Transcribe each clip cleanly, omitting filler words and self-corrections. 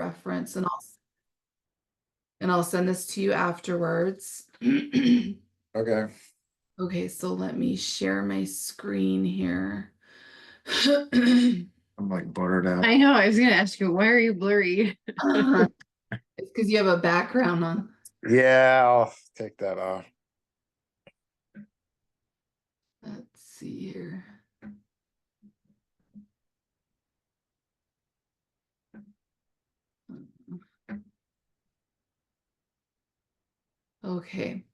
reference, and I'll send this to you afterwards. Okay. Okay, so let me share my screen here. I'm like blurred out. I know. I was gonna ask you, why are you blurry? It's because you have a background on. Yeah, I'll take that off. Let's see here. Okay.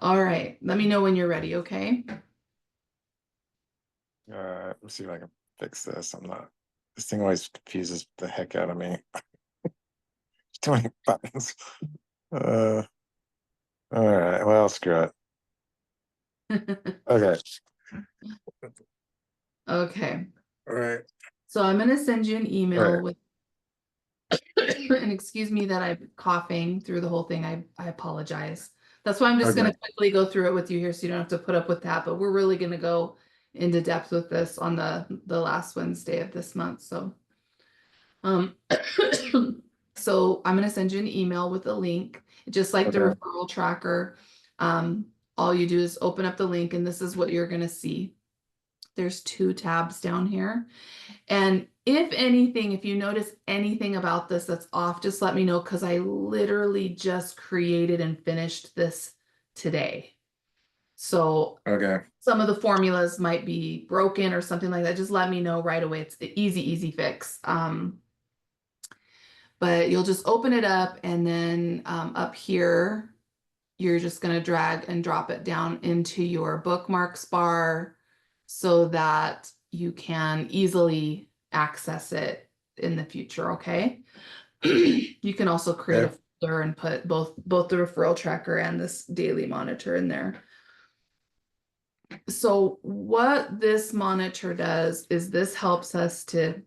All right. Let me know when you're ready, okay? Let me see if I can fix this. This thing always confuses the heck out of me. Too many buttons. All right, well, screw it. Okay. Okay. All right. So I'm going to send you an email Right. with, and excuse me that I'm coughing through the whole thing. I apologize. That's why I'm just going to quickly go through it with you here so you don't have to put up with that. But we're really going to go into depth with this on the last Wednesday of this month. So, so I'm going to send you an email with a link, just like the referral tracker. All you do is open up the link, and this is what you're going to see. There's 2 tabs down here. And if anything, if you notice anything about this that's off, just let me know, because I literally just created and finished this today. So some of the formulas might be broken or something like that. Just let me know right away. It's the easy fix. But you'll just open it up, and then up here, you're just going to drag and drop it down into your bookmarks bar so that you can easily access it in the future, okay? You can also create a folder and put both the referral tracker and this daily monitor in there. So what this monitor does is this helps us to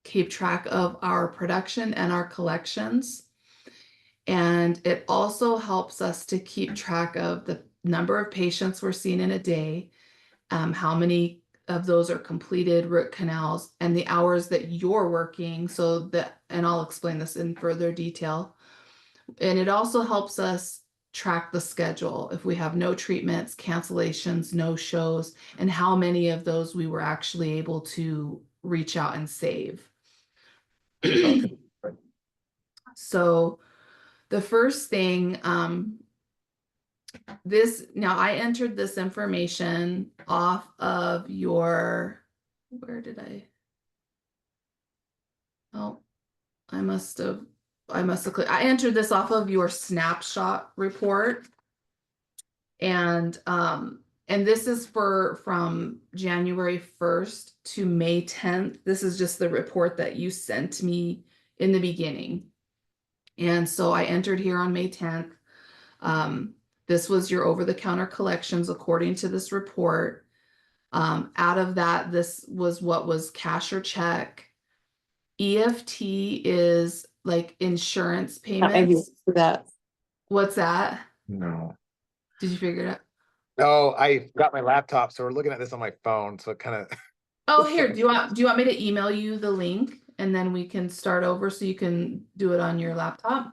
keep track of our production and our collections. And it also helps us to keep track of the number of patients we're seeing in a day, how many of those are completed root canals, and the hours that you're working. So that, and I'll explain this in further detail. And it also helps us track the schedule. If we have no treatments, cancellations, no shows, and how many of those we were actually able to reach out and save. So the first thing, now I entered this information off of your, I must have I entered this off of your snapshot report. And this is from January 1st to May 10th. This is just the report that you sent me in the beginning. And so I entered here on May 10th. This was your over-the-counter collections according to this report. Out of that, this was what was cash or check. EFT is like insurance payments. That. What's that? No. Did you figure it out? No, I got my laptop, so we're looking at this on my phone. So it kind of. Oh, here. Do you want me to email you the link, and then we can start over so you can do it on your laptop?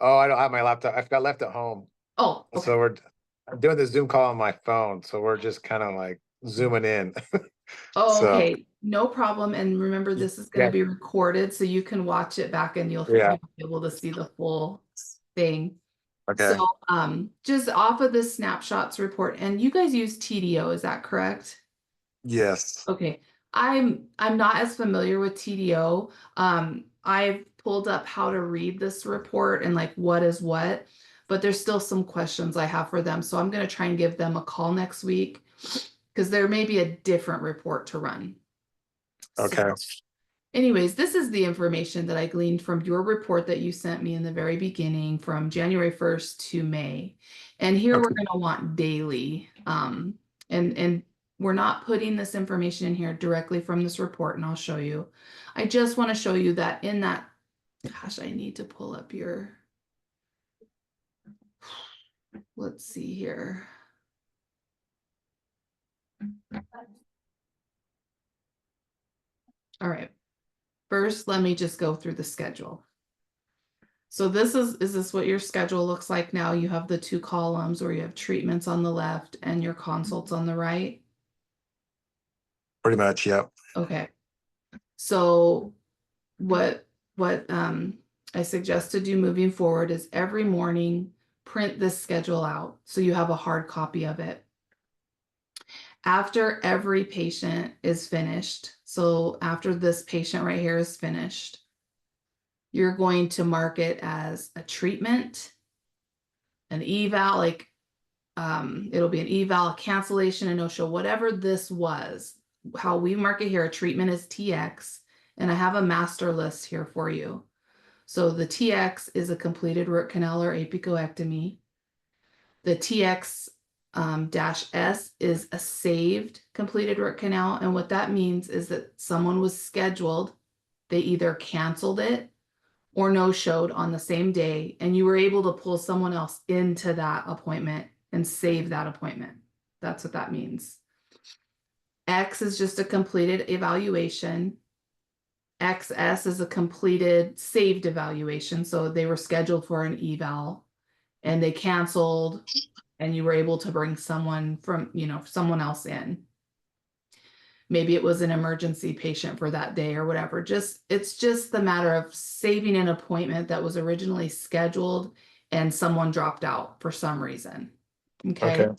Oh, I don't have my laptop. I've got left at home. Oh, okay. So I'm doing the Zoom call on my phone, so we're just kind of like zooming in. Oh, okay. No problem. And remember, this is going to be recorded, so you can watch it back and you'll be able to see the full thing. Okay. So just off of the snapshots report, and you guys use TDO, is that correct? Yes. Okay. I'm not as familiar with TDO. I've pulled up how to read this report and like what is what, but there's still some questions I have for them. So I'm going to try and give them a call next week, because there may be a different report to run. Okay. So, anyways, this is the information that I gleaned from your report that you sent me in the very beginning from January 1st to May. And here we're going to want daily. And we're not putting this information in here directly from this report, and I'll show you. I just want to show you that in that, gosh, I need to pull up your, let's see here. All right. First, let me just go through the schedule. So is this what your schedule looks like now? You have the two columns where you have treatments on the left and your consults on the right. Pretty much, yep. Okay. So what I suggest to do moving forward is every morning print this schedule out so you have a hard copy of it. After every patient is finished, so after this patient right here is finished, you're going to mark it as a treatment, an eval, like it'll be an eval, a cancellation, a no-show, whatever this was. How we mark it here, a treatment is TX, and I have a master list here for you. So the TX is a completed root canal or apicoectomy. The TX -S is a saved completed root canal. And what that means is that someone was scheduled, they either canceled it or no-showed on the same day, and you were able to pull someone else into that appointment and save that appointment. That's what that means. X is just a completed evaluation. XS is a completed saved evaluation. So they were scheduled for an eval and they canceled, and you were able to bring someone from, someone else in. Maybe it was an emergency patient for that day or whatever. It's just the matter of saving an appointment that was originally scheduled and someone dropped out for some reason. Okay.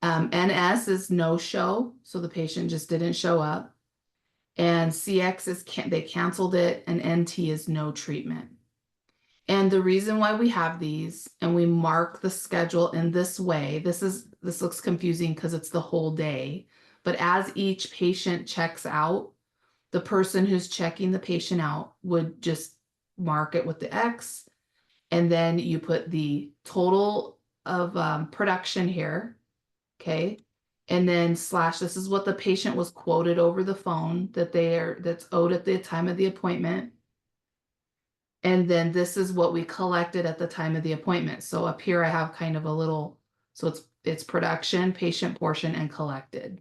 NS is no show. So the patient just didn't show up. And CX is they canceled it, and NT is no treatment. And the reason why we have these and we mark the schedule in this way, this looks confusing because it's the whole day, but as each patient checks out, the person who's checking the patient out would just mark it with the X, and then you put the total of production here, okay? And then slash, this is what the patient was quoted over the phone that's owed at the time of the appointment. And then this is what we collected at the time of the appointment. So up here I have kind of a little, so it's production, patient portion, and collected.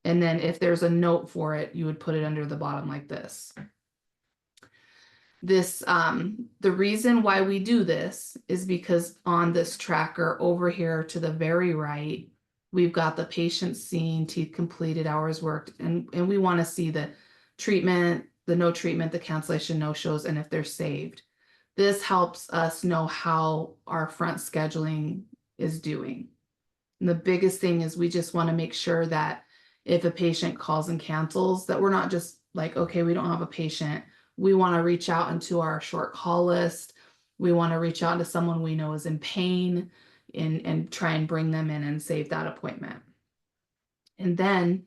And then if there's a note for it, you would put it under the bottom like this. The reason why we do this is because on this tracker over here to the very right, we've got the patient seen, teeth completed, hours worked, and we want to see the treatment, the no treatment, the cancellation, no shows, and if they're saved. This helps us know how our front scheduling is doing. And the biggest thing is we just want to make sure that if a patient calls and cancels, that we're not just like, okay, we don't have a patient. We want to reach out into our short call list. We want to reach out to someone we know is in pain and try and bring them in and save that appointment. And then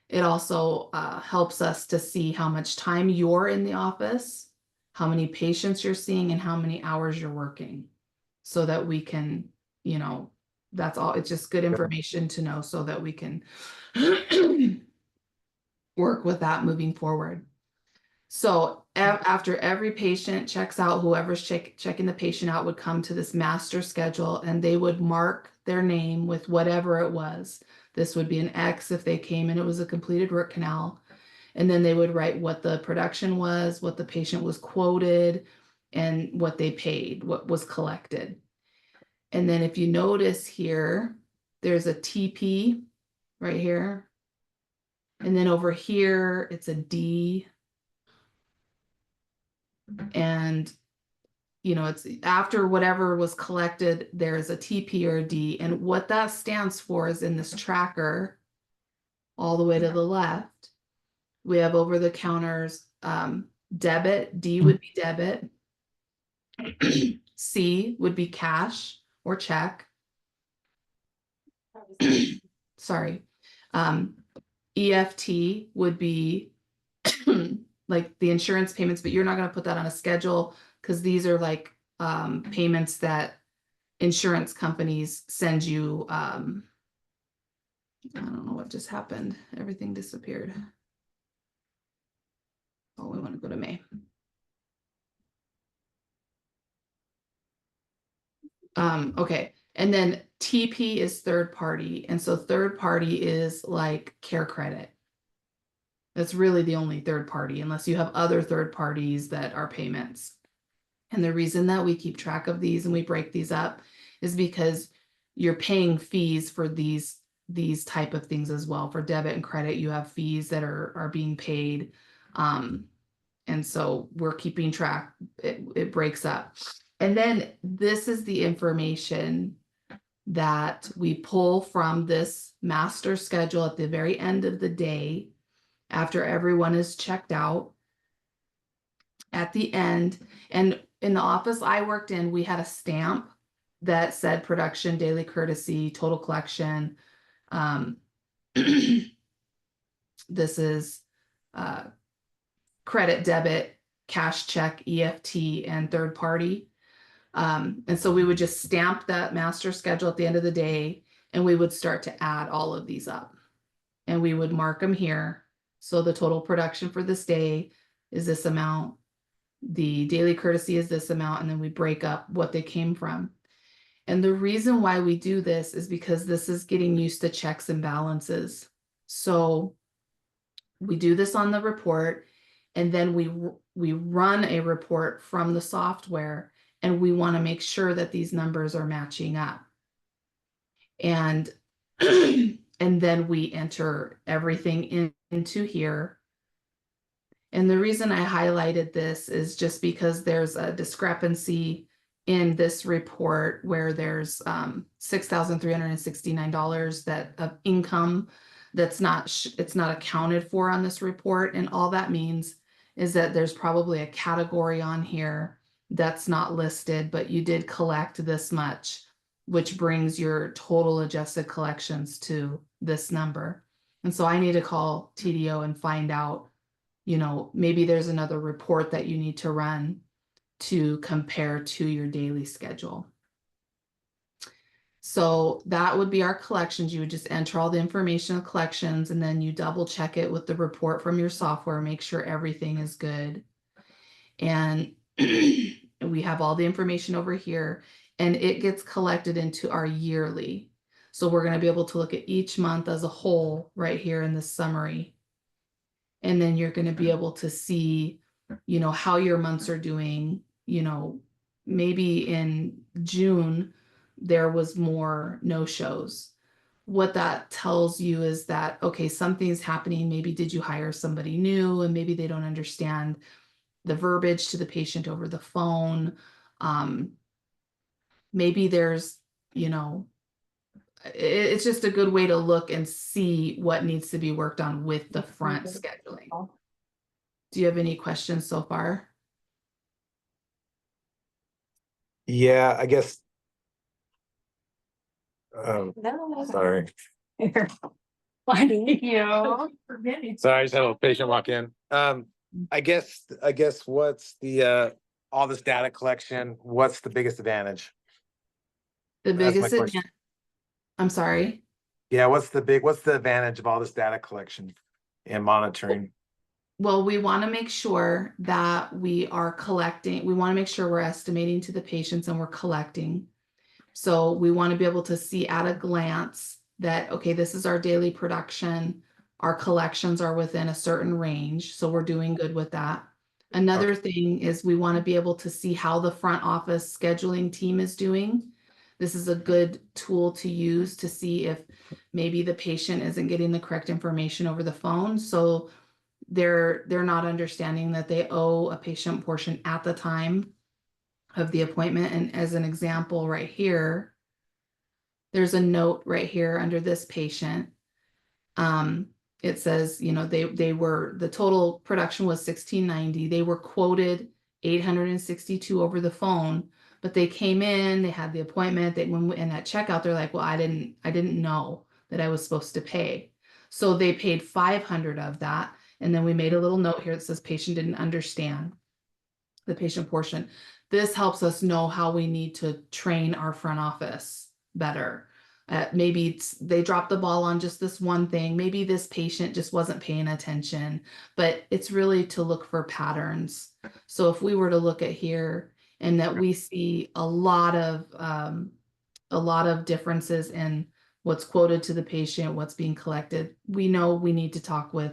it also helps us to see how much time you're in the office, how many patients you're seeing, and how many hours you're working, so that we can, that's all. It's just good information to know so that we can work with that moving forward. So after every patient checks out, whoever's checking the patient out would come to this master schedule, and they would mark their name with whatever it was. This would be an X if they came and it was a completed root canal. And then they would write what the production was, what the patient was quoted, and what they paid, what was collected. And then if you notice here, there's a TP right here. And then over here, it's a D. And, it's after whatever was collected, there's a TP or a D. And what that stands for is in this tracker, all the way to the left, we have over the counters, debit, D would be debit. C would be cash or check. Sorry. EFT would be like the insurance payments, but you're not going to put that on a schedule because these are like payments that insurance companies send you. I don't know what just happened. Everything disappeared. Oh, we want to go to May. Okay. And then TP is third party. And so third party is like care credit. That's really the only third party, unless you have other third parties that are payments. And the reason that we keep track of these and we break these up is because you're paying fees for these type of things as well. For debit and credit, you have fees that are being paid. And so we're keeping track. It breaks up. And then this is the information that we pull from this master schedule at the very end of the day after everyone is checked out. At the end, and in the office I worked in, we had a stamp that said production, daily courtesy, total collection. This is credit, debit, cash, check, EFT, and third party. And so we would just stamp that master schedule at the end of the day, and we would start to add all of these up. And we would mark them here. So the total production for this day is this amount. The daily courtesy is this amount, and then we break up what they came from. And the reason why we do this is because this is getting used to checks and balances. So we do this on the report, and then we run a report from the software, and we want to make sure that these numbers are matching up. And and then we enter everything into here. And the reason I highlighted this is just because there's a discrepancy in this report where there's $6,369 that of income that's it's not accounted for on this report. And all that means is that there's probably a category on here that's not listed, but you did collect this much, which brings your total adjusted collections to this number. And so I need to call TDO and find out, you know, maybe there's another report that you need to run to compare to your daily schedule. So that would be our collections. You would just enter all the information of collections, and then you double check it with the report from your software, make sure everything is good. And we have all the information over here, and it gets collected into our yearly. So we're going to be able to look at each month as a whole right here in the summary. And then you're going to be able to see, you know, how your months are doing. You know, maybe in June, there was more no-shows. What that tells you is that, okay, something's happening. Maybe did you hire somebody new, and maybe they don't understand the verbiage to the patient over the phone. Maybe there's, you know, it's just a good way to look and see what needs to be worked on with the front scheduling. Do you have any questions so far? Yeah, I guess. Sorry. Why do you? Sorry, I just had a little patient walk in. I guess what's the all this data collection, what's the biggest advantage? The That's my biggest question. advantage, I'm sorry. Yeah, what's the advantage of all this data collection and monitoring? Well, we want to make sure that we are collecting. We want to make sure we're estimating to the patients and we're collecting. So we want to be able to see at a glance that, okay, this is our daily production. Our collections are within a certain range. So we're doing good with that. Another thing is we want to be able to see how the front office scheduling team is doing. This is a good tool to use to see if maybe the patient isn't getting the correct information over the phone. So they're not understanding that they owe a patient portion at the time of the appointment. And as an example right here, there's a note right here under this patient. It says, you know, they were, the total production was 1690. They were quoted 862 over the phone, but they came in, they had the appointment, they when in that checkout, they're like, well, I didn't know that I was supposed to pay. So they paid 500 of that. And then we made a little note here that says patient didn't understand the patient portion. This helps us know how we need to train our front office better. Maybe they dropped the ball on just this one thing. Maybe this patient just wasn't paying attention, but it's really to look for patterns. So if we were to look at here and that we see a lot of differences in what's quoted to the patient, what's being collected, we know we need to talk with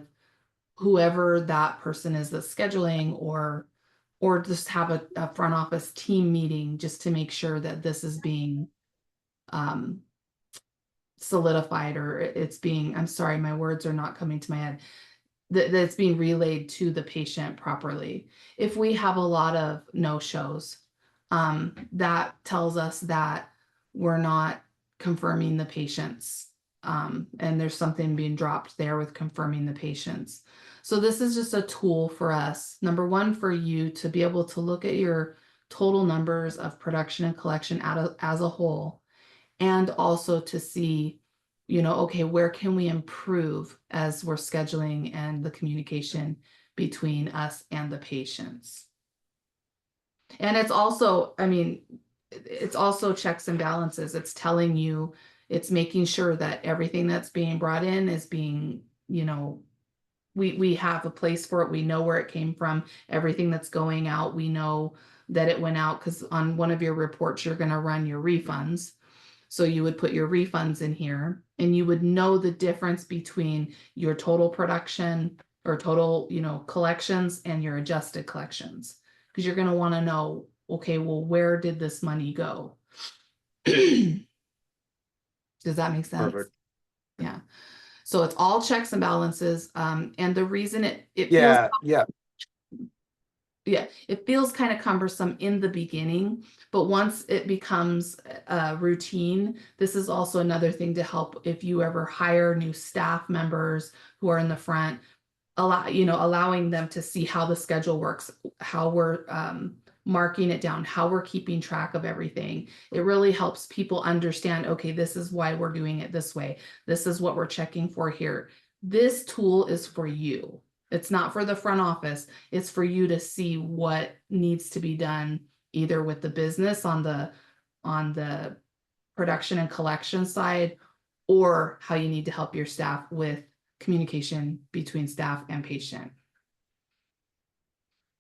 whoever that person is that's scheduling, or just have a front office team meeting just to make sure that this is being solidified, or it's being, I'm sorry, my words are not coming to my head, that it's being relayed to the patient properly. If we have a lot of no-shows, that tells us that we're not confirming the patients. And there's something being dropped there with confirming the patients. So this is just a tool for us, number one, for you to be able to look at your total numbers of production and collection as a whole, and also to see, okay, where can we improve as we're scheduling and the communication between us and the patients. And it's also, I mean, it's also checks and balances. It's telling you, it's making sure that everything that's being brought in is being, we have a place for it. We know where it came from. Everything that's going out, we know that it went out, because on one of your reports, you're going to run your refunds. So you would put your refunds in here, and you would know the difference between your total production or total, collections and your adjusted collections. Because you're going to want to know, okay, well, where did this money go? Does that make sense? Perfect. Yeah. So it's all checks and balances. And the reason it feels, Yeah. it feels kind of cumbersome in the beginning, but once it becomes a routine, this is also another thing to help if you ever hire new staff members who are in the front, allowing them to see how the schedule works, how we're marking it down, how we're keeping track of everything. It really helps people understand, okay, this is why we're doing it this way. This is what we're checking for here. This tool is for you. It's not for the front office. It's for you to see what needs to be done, either with the business on the production and collection side, or how you need to help your staff with communication between staff and patient.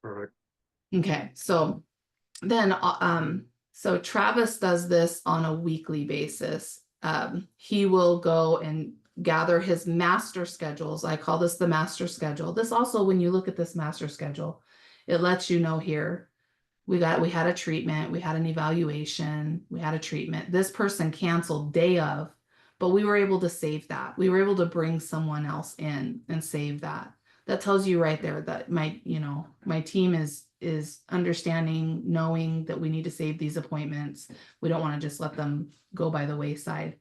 Perfect. Okay, so then so Travis does this on a weekly basis. He will go and gather his master schedules. I call this the master schedule. This also, when you look at this master schedule, it lets you know here, we had a treatment, we had an evaluation, we had a treatment. This person canceled day of, but we were able to save that. We were able to bring someone else in and save that. That tells you right there that my team is understanding, knowing that we need to save these appointments. We don't want to just let them go by the wayside.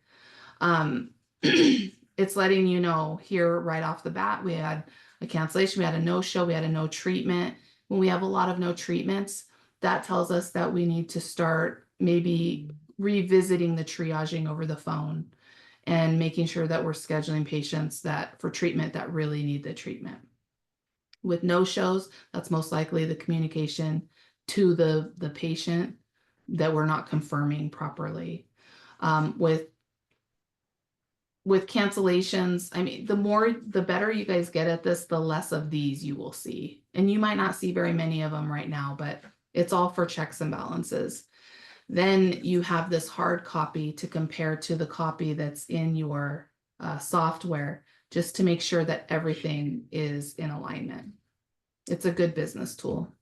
It's letting you know here right off the bat, we had a cancellation, we had a no-show, we had a no treatment. When we have a lot of no treatments, that tells us that we need to start maybe revisiting the triaging over the phone and making sure that we're scheduling patients for treatment that really need the treatment. With no-shows, that's most likely the communication to the patient that we're not confirming properly. With cancellations, I mean, the better you guys get at this, the less of these you will see. And you might not see very many of them right now, but it's all for checks and balances. Then you have this hard copy to compare to the copy that's in your software, just to make sure that everything is in alignment. It's a good business tool.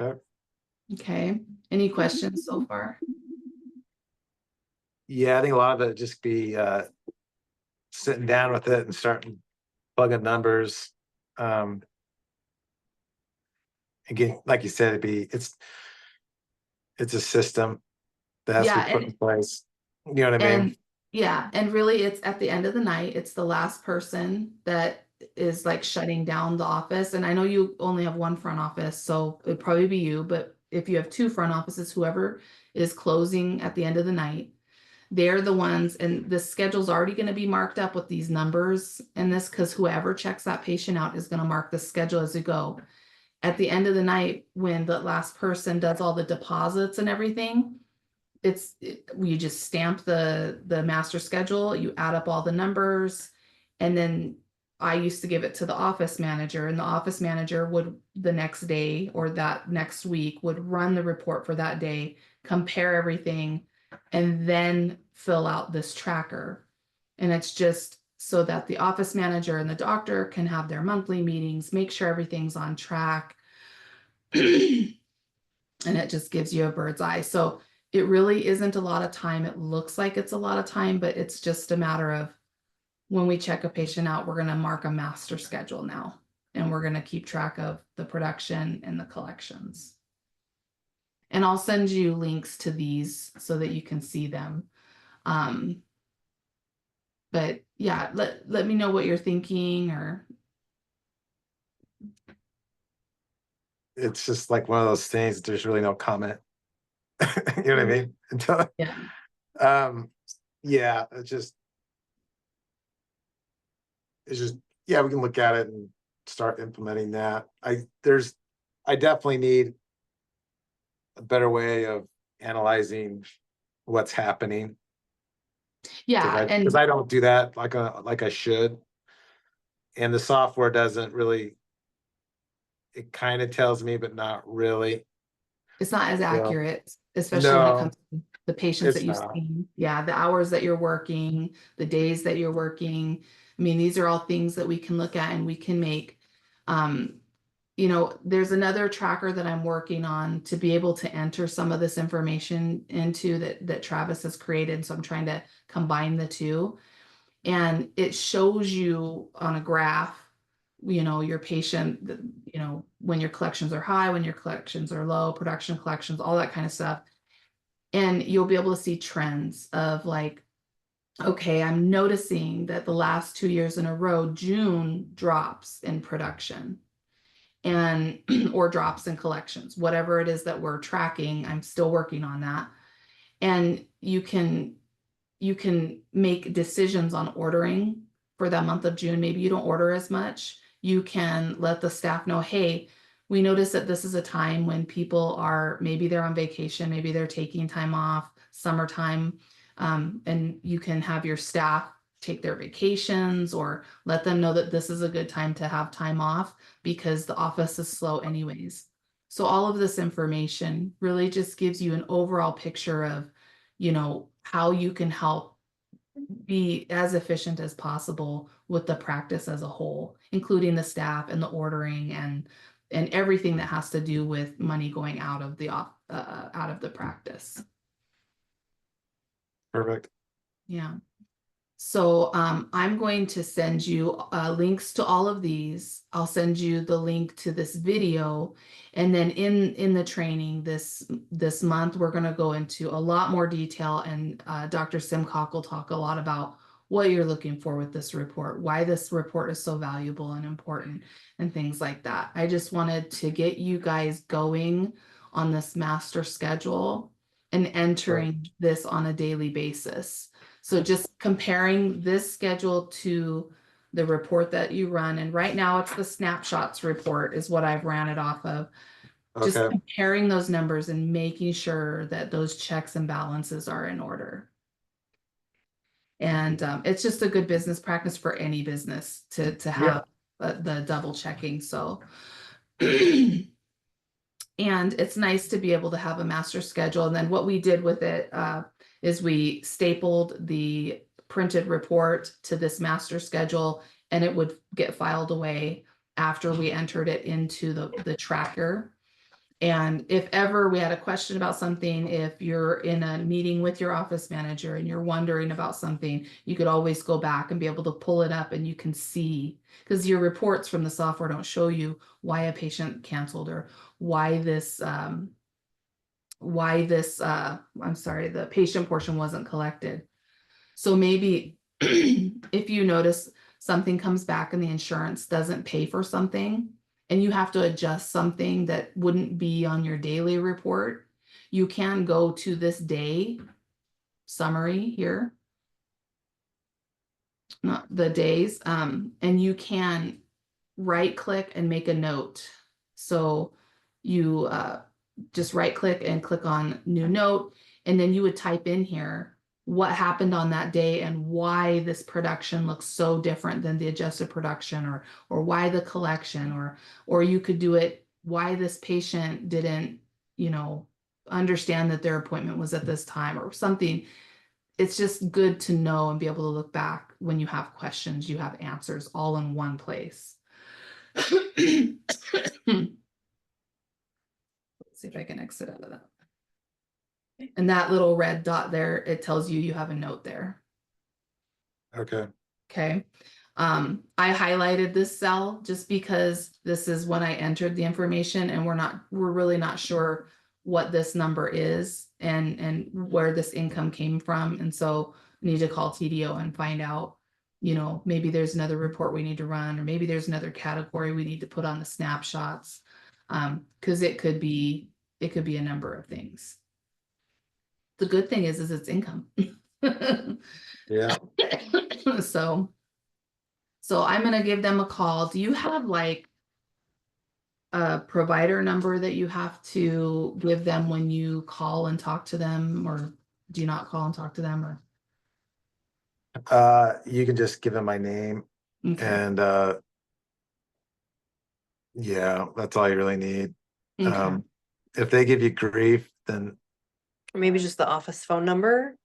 Okay. Okay. Any questions so far? Yeah, I think a lot of it just be sitting down with it and starting plugging numbers. Again, like you said, it's a system that has to be put in place. You know what I mean? And really, it's at the end of the night, it's the last person that is like shutting down the office. And I know you only have one front office, so it'd probably be you, but if you have two front offices, whoever is closing at the end of the night, they're the ones, and the schedule's already going to be marked up with these numbers and this, because whoever checks that patient out is going to mark the schedule as you go. At the end of the night, when the last person does all the deposits and everything, you just stamp the master schedule, you add up all the numbers, and then I used to give it to the office manager, and the office manager would the next day or that next week would run the report for that day, compare everything, and then fill out this tracker. And it's just so that the office manager and the doctor can have their monthly meetings, make sure everything's on track. And it just gives you a bird's eye. So it really isn't a lot of time. It looks like it's a lot of time, but it's just a matter of when we check a patient out, we're going to mark a master schedule now, and we're going to keep track of the production and the collections. And I'll send you links to these so that you can see them. But yeah, let me know what you're thinking, or It's just like one of those things, there's really no comment. You know what I mean? Until, yeah. yeah, it's just, yeah, we can look at it and start implementing that. I definitely need a better way of analyzing what's happening. Yeah, Because I don't do that like I should. And the software doesn't really, it kind of tells me, but not really. it's not as So, accurate, especially when it no, comes to the patients that it's you've not. seen. Yeah, the hours that you're working, the days that you're working. I mean, these are all things that we can look at and we can make. You know, there's another tracker that I'm working on to be able to enter some of this information into that Travis has created. So I'm trying to combine the two. And it shows you on a graph, you know, your patient, you know, when your collections are high, when your collections are low, production collections, all that kind of stuff. And you'll be able to see trends of like, okay, I'm noticing that the last 2 years in a row, June drops in production and or drops in collections, whatever it is that we're tracking. I'm still working on that. And you can make decisions on ordering for that month of June. Maybe you don't order as much. You can let the staff know, hey, we notice that this is a time when people are, maybe they're on vacation, maybe they're taking time off, summertime, and you can have your staff take their vacations or let them know that this is a good time to have time off because the office is slow anyways. So all of this information really just gives you an overall picture of, you know, how you can help be as efficient as possible with the practice as a whole, including the staff and the ordering and everything that has to do with money going out of the practice. Perfect. Yeah. So I'm going to send you links to all of these. I'll send you the link to this video. And then in the training this month, we're going to go into a lot more detail. And Dr. Simcock will talk a lot about what you're looking for with this report, why this report is so valuable and important, and things like that. I just wanted to get you guys going on this master schedule and entering this on a daily basis. So just comparing this schedule to the report that you run, and right now it's the snapshots report is what I've ran it off of. Just Okay. comparing those numbers and making sure that those checks and balances are in order. And it's just a good business practice for any business to have the double checking. So and it's nice to be able to have a master schedule. And then what we did with it is we stapled the printed report to this master schedule, and it would get filed away after we entered it into the tracker. And if ever we had a question about something, if you're in a meeting with your office manager and you're wondering about something, you could always go back and be able to pull it up and you can see, because your reports from the software don't show you why a patient canceled or why this, I'm sorry, the patient portion wasn't collected. So maybe if you notice something comes back and the insurance doesn't pay for something, and you have to adjust something that wouldn't be on your daily report, you can go to this day summary here, not the days, and you can right click and make a note. So you just right click and click on new note, and then you would type in here what happened on that day and why this production looks so different than the adjusted production, or why the collection, or you could do it why this patient didn't, you know, understand that their appointment was at this time or something. it's just good to know and be able to look back when you have questions, you have answers all in one place. Let's see if I can exit out of that. And that little red dot there, it tells you you have a note there. Okay, Okay. I highlighted this cell just because this is when I entered the information and we're really not sure what this number is and where this income came from. And so I need to call TDO and find out, you know, maybe there's another report we need to run, or maybe there's another category we need to put on the snapshots. Because it could be a number of things. The good thing is it's income. yeah. So I'm gonna give them a call. Do you have like a provider number that you have to give them when you call and talk to them, or do you not call and talk to them, or? You can just give them my name Okay, and, yeah, that's all you really need. okay, If they give you grief, then Or maybe just the office phone number.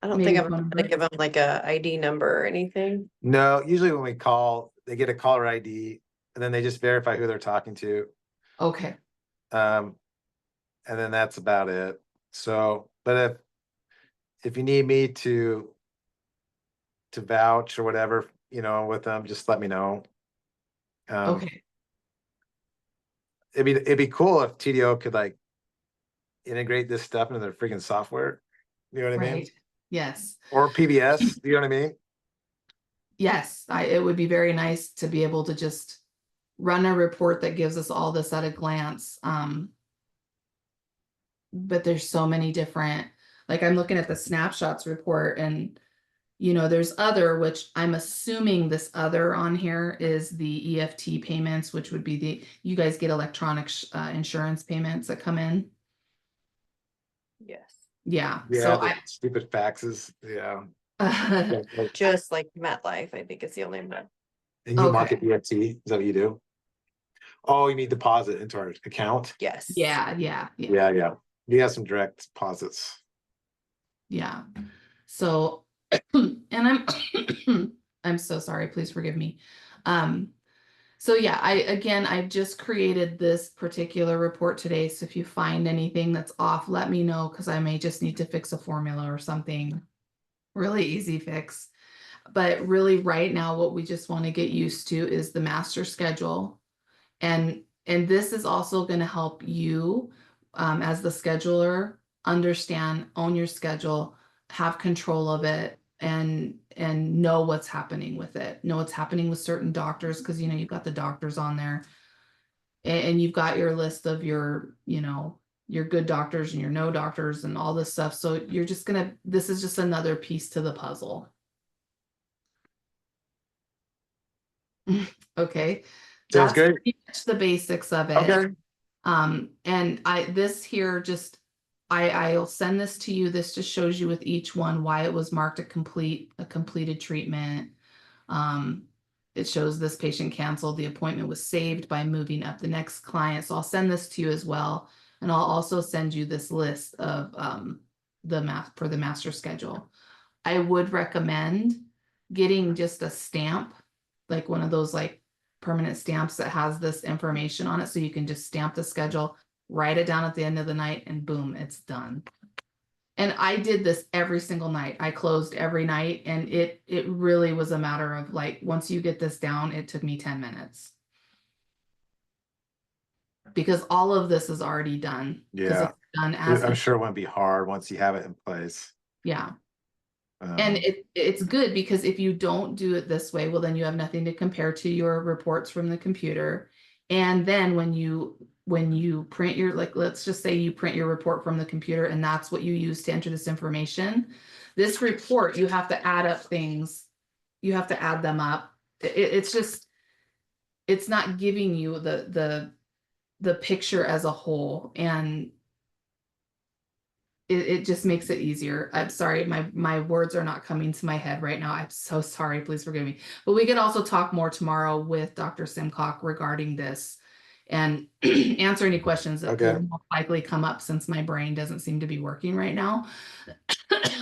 I don't Maybe think I'm phone gonna number. give them like a ID number or anything. no, usually when we call, they get a caller ID and then they just verify who they're talking to. okay, And then that's about it. So, but if you need me to vouch or whatever, you know, with them, just let me know. okay, It'd be cool if TDO could like integrate this stuff into their freaking software. You know what I mean? right, yes. Or PBS, you know what I mean? Yes, it would be very nice to be able to just run a report that gives us all this at a glance. But there's so many different, like I'm looking at the snapshots report and, you know, there's other, which I'm assuming this other on here is the EFT payments, which would be you guys get electronic insurance payments that come in. Yes. Yeah, Yeah, so the stupid faxes, yeah. I, Just like MetLife, I think it's the only one. And you market Okay. EFT, is that what you do? Oh, you need deposit into our account? Yes. yeah. Yeah. You have some direct deposits. Yeah. So, and I'm so sorry, please forgive me. So yeah, I've just created this particular report today. So if you find anything that's off, let me know, because I may just need to fix a formula or something. Really easy fix. But really right now, what we just want to get used to is the master schedule. And this is also going to help you as the scheduler understand, own your schedule, have control of it, and know what's happening with it. Know what's happening with certain doctors, because you know you've got the doctors on there, and you've got your list of your, you know, your good doctors and your no doctors and all this stuff. So you're just gonna, this is just another piece to the puzzle. Okay. Sounds That's great. pretty much the basics of it. Okay, And this here just, I'll send this to you. This just shows you with each one why it was marked a completed treatment. It shows this patient canceled. The appointment was saved by moving up the next client. So I'll send this to you as well. And I'll also send you this list of the master schedule. I would recommend getting just a stamp, like one of those like permanent stamps that has this information on it, so you can just stamp the schedule, write it down at the end of the night, and boom, it's done. And I did this every single night. I closed every night, and it really was a matter of like, once you get this down, it took me 10 minutes. Because all of this is already done. 'Cause yeah. it's done as I'm sure it wouldn't be hard once you have it in place. yeah. And it's good, because if you don't do it this way, well, then you have nothing to compare to your reports from the computer. And then when you print your, like, let's just say you print your report from the computer and that's what you use to enter this information. This report, you have to add up things. You have to add them up. It's just, it's not giving you the picture as a whole. And it just makes it easier. I'm sorry, my words are not coming to my head right now. I'm so sorry, please forgive me. But we can also talk more tomorrow with Dr. Simcock regarding this and answer any questions that Okay. will most likely come up, since my brain doesn't seem to be working right now.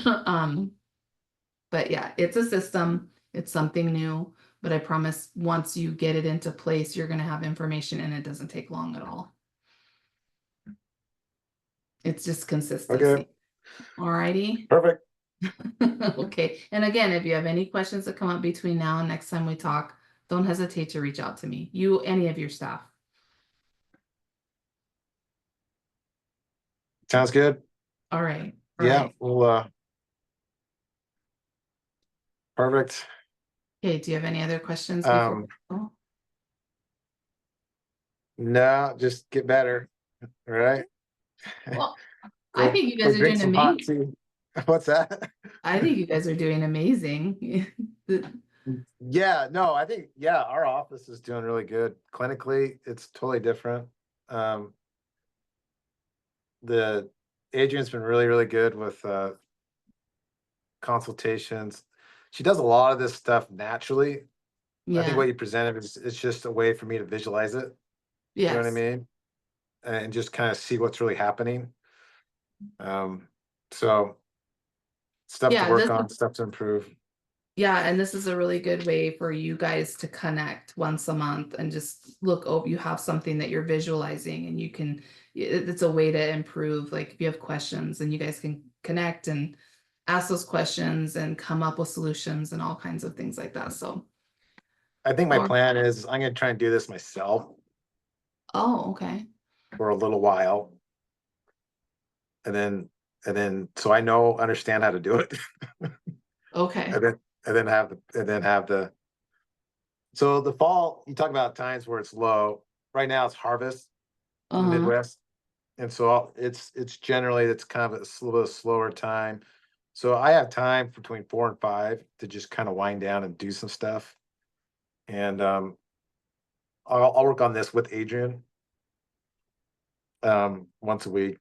But yeah, it's a system, it's something new, but I promise once you get it into place, you're gonna have information and it doesn't take long at all. It's just consistency. Alrighty. Perfect. Okay, and again, if you have any questions that come up between now and next time we talk, don't hesitate to reach out to me, any of your staff. Sounds good. All right. Yeah, well, perfect. Okay, do you have any other questions before? No, just get better, right? Well, I think you Go guys are drink doing some hot amazing. tea. What's that? I think you guys are doing amazing. Yeah, no, I think, yeah, our office is doing really good. Clinically, it's totally different. The Adrian's been really, really good with consultations. She does a lot of this stuff naturally. I think Yeah, what you presented is, it's just a way for me to visualize it. You know what I yes. mean? And just kind of see what's really happening. So stuff to Yeah, work on, stuff to improve. yeah, and this is a really good way for you guys to connect once a month and just look over, you have something that you're visualizing and you can, it's a way to improve, like if you have questions and you guys can connect and ask those questions and come up with solutions and all kinds of things like that, so. I think my Or- plan is I'm gonna try and do this myself Oh, okay, for a little while. And then, so I understand how to do it. okay, And then have the, so the fall, you talk about times where it's low. Right now it's harvest in the Midwest. And so it's generally, it's kind of a little slower time. So I have time between 4 and 5 to just kind of wind down and do some stuff. And I'll work on this with Adrian once a week.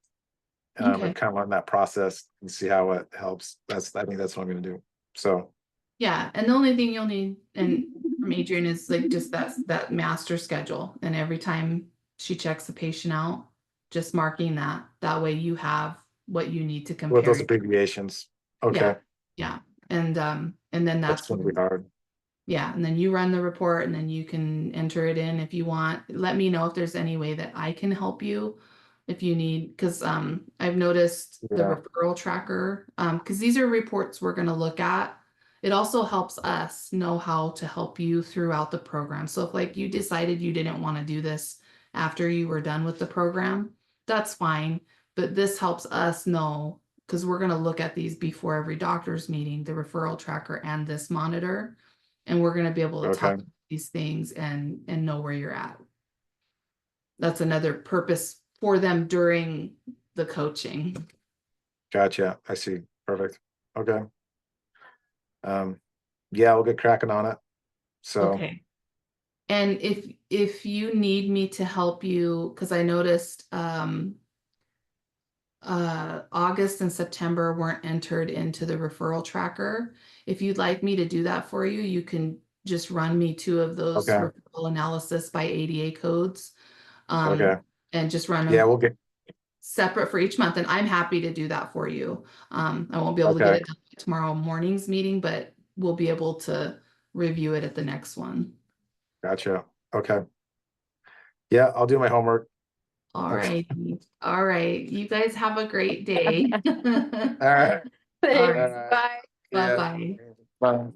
okay. And kind of learn that process and see how it helps. I think that's what I'm gonna do. So Yeah, and the only thing you'll need and from Adrian is like just that master schedule. And every time she checks the patient out, just marking that. That way you have what you need to with compare. those abbreviations, okay, Yeah. And then that's gonna be hard. yeah, and then you run the report and then you can enter it in if you want. Let me know if there's any way that I can help you if you need, because I've noticed the Yeah. referral tracker, because these are reports we're going to look at. It also helps us know how to help you throughout the program. So if like you decided you didn't want to do this after you were done with the program, that's fine. But this helps us know, because we're going to look at these before every doctor's meeting, the referral tracker and this monitor. And we're going to be able to talk Okay. about these things and know where you're at. That's another purpose for them during the coaching. Gotcha, I see, perfect, okay. Yeah, we'll get cracking on it. So, Okay. And if you need me to help you, because I noticed August and September weren't entered into the referral tracker. If you'd like me to do that for you, you can just run me 2 of those Okay. referral analysis by ADA codes. Okay. And just run yeah, them we'll get, separate for each month, and I'm happy to do that for you. I won't be able to get Okay. it done tomorrow morning's meeting, but we'll be able to review it at the next one. gotcha, okay. Yeah, I'll do my homework. All Okay. right. All right. You guys have a great day. All right. Thanks, right. bye. Yeah. Bye-bye. Bye.